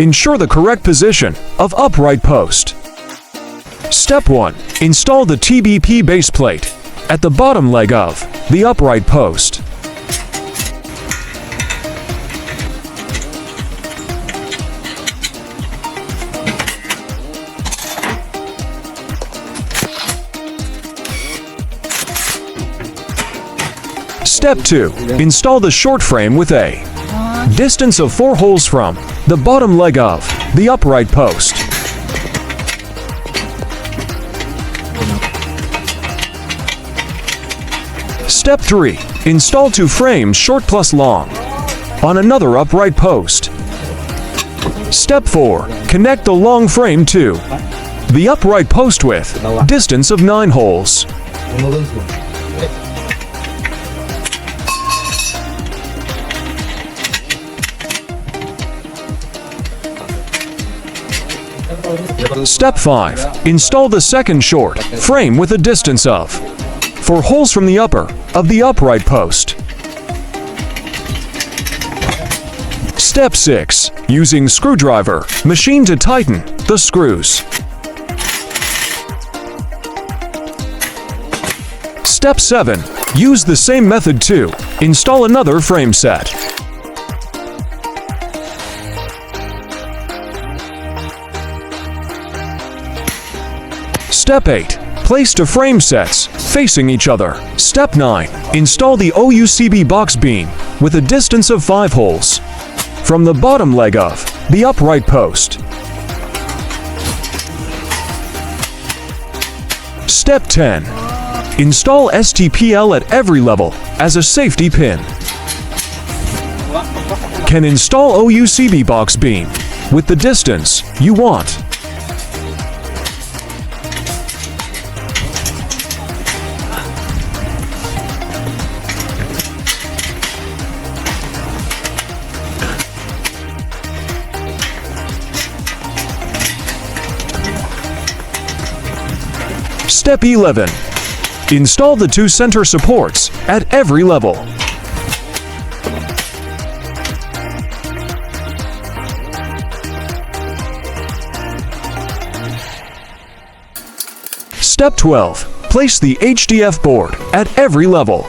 Ensure the correct position of upright post. Step 1. Install the TBP base plate at the bottom leg of the upright post. Step 2. Install the short frame with a distance of 4 holes from the bottom leg of the upright post. Step 3. Install 2 frames short plus long on another upright post. Step 4. Connect the long frame to the upright post with distance of 9 holes. Step 5. Install the second short frame with a distance of 4 holes from the upper of the upright post. Step 6. Using screwdriver machine to tighten the screws. Step 7. Use the same method to install another frame set. Step 8. Place 2 frame sets facing each other. Step 9. Install the OUCB Box Beam with a distance of 5 holes from the bottom leg of the upright post. Step 10. Install STPL at every level as a safety pin. Can install OUCB Box Beam with the distance you want. Step 11. Install the 2 center supports at every level. Step 12. Place the HDF board at every level.